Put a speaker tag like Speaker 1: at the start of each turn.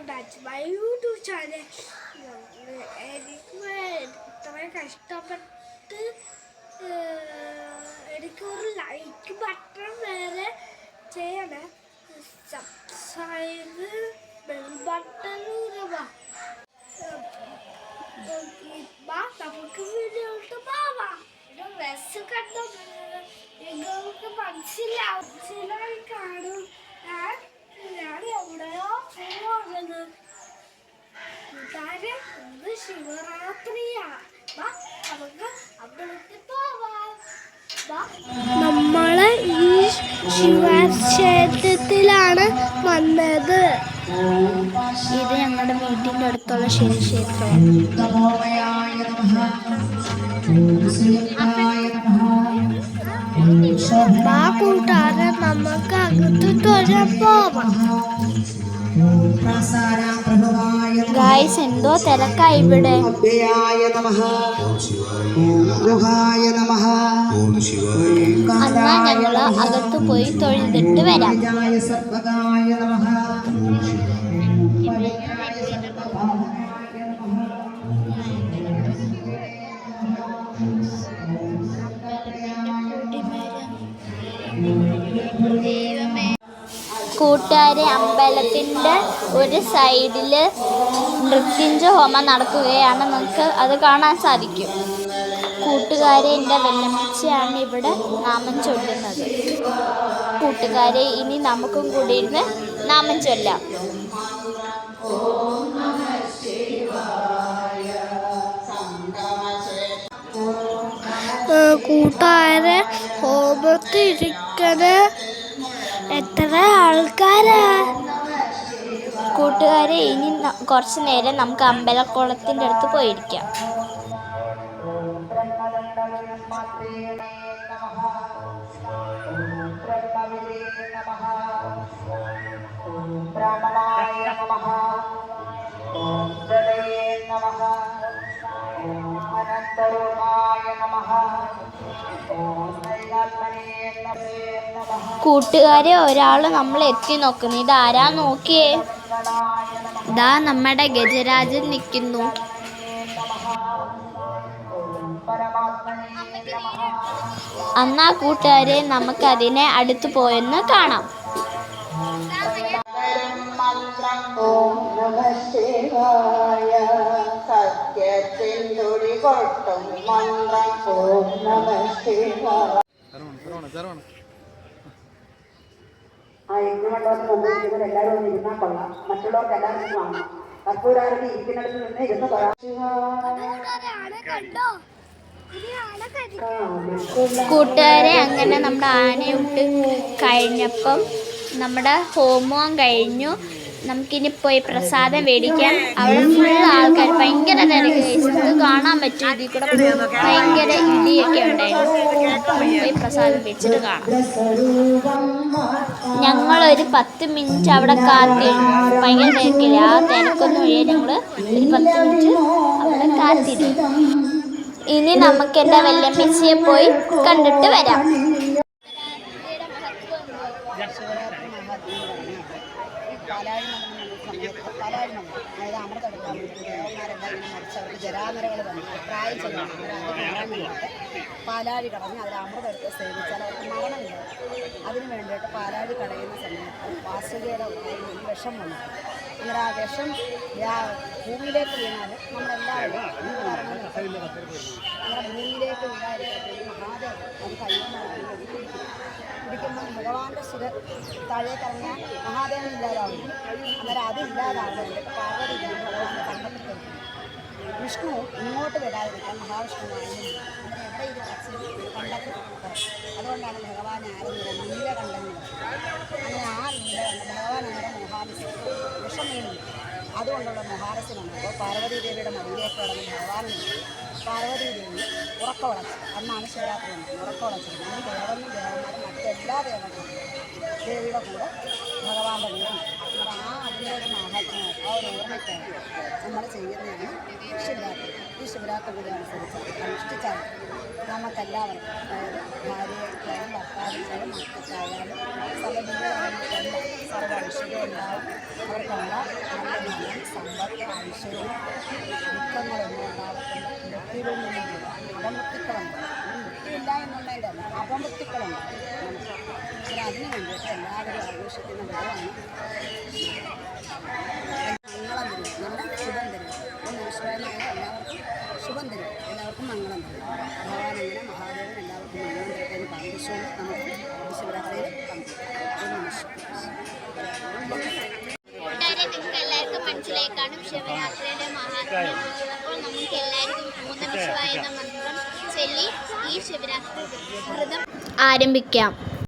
Speaker 1: welcome back to my YouTube channel. എനിക്ക് ഇത്രയും കഷ്ടപ്പെട്ട് എനിക്കൊരു ലൈക്ക് ബട്ടൺ വേറെ ചെയ്യണേ. സബ്സ്ക്രൈബ് ബെൽ ബട്ടൺ നമുക്ക് വീഡിയോട്ട് പോവാം. ഡ്രസ് കണ്ടോ നിങ്ങൾക്ക് മനസ്സിലായി കാണും. ഞാൻ എവിടെയോ പോകുന്നത് കൂട്ടുകാരെ, ഇന്ന് ശിവരാത്രിയാ. നമുക്ക് അമ്പലത്തിൽ പോവാം. നമ്മള് ഈ ശിവക്ഷേത്രത്തിലാണ് വന്നത്. ഇത് ഞങ്ങളുടെ വീട്ടിൻ്റെ അടുത്തുള്ള ശിവക്ഷേത്രം. കൂട്ടുകാരെ, നമുക്ക് അകത്ത് തൊഴാൻ പോവാം. ഗായ്സ്, എന്തോ തിരക്കായി ഇവിടെ. എന്നാ ഞങ്ങള് അകത്ത് പോയി തൊഴുതിട്ട് വരാം. കൂട്ടുകാരെ, അമ്പലത്തിൻ്റെ ഒരു സൈഡിൽ മൃത്യുഞ്ജയ ഹോമം നടക്കുകയാണ്. നമുക്ക് അത് കാണാൻ സാധിക്കും. കൂട്ടുകാരെ, എൻ്റെ വെല്ലമ്മച്ചിയാണ് ഇവിടെ നാമം ചൊല്ലുന്നത്. കൂട്ടുകാരെ, ഇനി നമുക്കും കൂടി ഇരുന്ന് നാമം ചൊല്ലാം. കൂട്ടുകാരെ, ഹോമത്തിരിക്കണ എത്ര ആൾക്കാരാ. കൂട്ടുകാരെ, ഇനി കുറച്ച് നേരം നമുക്ക് അമ്പലക്കുളത്തിൻ്റെ അടുത്ത് പോയിരിക്കാം. കൂട്ടുകാരെ, ഒരാൾ നമ്മൾ എത്തി നോക്കുന്നു. ഇതാരാ നോക്കിയേ? ഇതാ നമ്മുടെ ഗജരാജൻ നിൽക്കുന്നു. എന്നാ കൂട്ടുകാരെ, നമുക്കതിനെ അടുത്ത് പോയെന്ന് കാണാം.
Speaker 2: എല്ലാവരും ഒന്ന് ഇരുന്നാൽ കൊള്ളാം. മറ്റുള്ളവർക്ക് എല്ലാവർക്കും കാണാം. കർപ്പൂരാരതി ഇരിക്കുന്നിടത്ത് നിന്ന് ഇരുന്ന്
Speaker 1: കൂട്ടുകാരെ, അങ്ങനെ നമ്മുടെ ആനയിട്ട് കഴിഞ്ഞപ്പം നമ്മുടെ ഹോമവും കഴിഞ്ഞു. നമുക്കിനി പോയി പ്രസാദം മേടിക്കാം. അവിടെ ഫുൾ ആൾക്കാർ, ഭയങ്കര തിരക്ക്. കാണാൻ പറ്റും. ഇതിൽ കൂടെ ഭയങ്കര ഇടിയൊക്കെ ഉണ്ടായിരുന്നു. പോയി പ്രസാദം മേടിച്ചിട്ട് കാണാം. ഞങ്ങളൊരു 10 മിനിറ്റ് അവിടെ കാത്തിരുന്നു. ഭയങ്കര തിരക്കില്ല. ആ തിരക്കൊന്നും ഒഴിയാൻ ഞങ്ങൾ ഒരു 10 മിനിറ്റ് അവിടെ കാത്തിരുന്നു. ഇനി നമുക്ക് എൻ്റെ വല്യമ്മച്ചിയെ പോയി കണ്ടിട്ട് വരാം.
Speaker 2: അതായത് അമൃതെടുക്കാൻ ദേവന്മാരെല്ലാം ഇങ്ങനെ മരിച്ചവർക്ക് ജരാനരകൾ വന്നു പ്രായം ചെയ്യണം. അത് കാണാൻ വേണ്ടിയിട്ട് പാലാഴി കടഞ്ഞ് അതിൽ അമൃതെടുത്ത് സേവിച്ചാൽ അവർക്ക് മരണമില്ല. അതിന് വേണ്ടിയിട്ട് പാലാഴി കടയുന്ന സമയത്ത് വാസുകിയുടെ വിഷം വന്നു. അങ്ങനെ ആ വിഷം ഭൂമിയിലേക്ക് വീണാൽ നമ്മളെല്ലാവരും അങ്ങനെ ഭൂമിയിലേക്ക് വീഴാതിരിക്കട്ടെ മഹാദേവൻ അത് കഴിയുന്നതാണ് പിടിക്കുമ്പോൾ ഭഗവാന്റെ സുര താഴേക്കിറങ്ങിയാൽ മഹാദേവൻ ഇല്ലാതാവുന്നു. അന്നേരം അതില്ലാതാവുന്നത് പാർവതി ഭഗവാന്റെ കണ്ടെത്തി വിഷ്ണു ഇങ്ങോട്ട് വരാതിരിക്കാൻ മഹാവിഷ്ണു വാങ്ങുന്നു. അങ്ങനെ എവിടെ ഇത് കണ്ടെത്തി അതുകൊണ്ടാണ് ഭഗവാൻ ആരുന്നില്ല നീലകണ്ഠൻ. അങ്ങനെ ആ നീലകണ്ഠൻ ഭഗവാൻ അങ്ങനെ മോഹാലസ്യം വിഷം വീണു. അതുകൊണ്ടുള്ള മഹാരസ്യമാണ്. അപ്പോൾ പാർവതി ദേവിയുടെ മടിയിലേക്ക് കടന്ന് ഭഗവാനും പാർവതി ദേവി ഉറക്കമുളച്ചു. അന്നാണ് ശിവരാത്രി വന്നത്. ഉറക്കമുളച്ചത് ഈ ദേവനും ദേവന്മാരും മറ്റെല്ലാ ദേവന്മാരും ദേവിയുടെ കൂടെ ഭഗവാന്റെ വീടും. അപ്പോൾ അതിൻ്റെ ഒരു മാഹാത്മ്യം ആ ഒരു ഓർമ്മയ്ക്കാണ് നമ്മൾ ചെയ്യുന്നതാണ് ശിവരാത്രി. ഈ ശിവരാത്രി കൂടി അനുസരിച്ച് അനുഷ്ഠിച്ചാൽ നമുക്കെല്ലാവർക്കും, അതായത് ഭാര്യയ്ക്കായാലും ഭർത്താവിനായാലും മക്കൾക്കായാലും സർവ്വ ഐശ്വര്യം ഉണ്ടാവും. അവർക്കുള്ള നല്ല ധനം, സമ്പത്ത്, ഐശ്വര്യം, ദുഃഖങ്ങളൊന്നും ഉണ്ടാകത്തില്ല. മൃത്യുവിൽ നിന്നും അപമൃത്യുക്കളുണ്ട്. മൃത്യുവില്ല എന്നുള്ളതിൻ്റെ അല്ല, അപമൃത്യുക്കളുണ്ട് നമുക്ക്. പിന്നെ അതിനു വേണ്ടിയിട്ട് എല്ലാവരും ആഘോഷിക്കുന്ന വിധമാണ് മംഗളം തരും, നല്ല ശുഭം തരും. നമസ്കാരമായ എല്ലാവർക്കും ശുഭം തരും, എല്ലാവർക്കും മംഗളം തരും. ഭഗവാൻ അങ്ങനെ മഹാദേവൻ എല്ലാവർക്കും മംഗളം തരട്ടെ എന്ന് പ്രാർത്ഥിച്ചുകൊണ്ട് നമുക്ക് ശിവരാത്രിയിൽ
Speaker 1: കൂട്ടുകാരെ, നിങ്ങൾക്ക് എല്ലാവർക്കും മനസ്സിലായി കാണും ശിവരാത്രിയുടെ മഹാത്മ്യം. അപ്പോൾ നമുക്ക് എല്ലാവർക്കും ഓം നമഃ ശിവായ എന്ന മന്ത്രം ചൊല്ലി ഈ ശിവരാത്രി വ്രതം ആരംഭിക്കാം.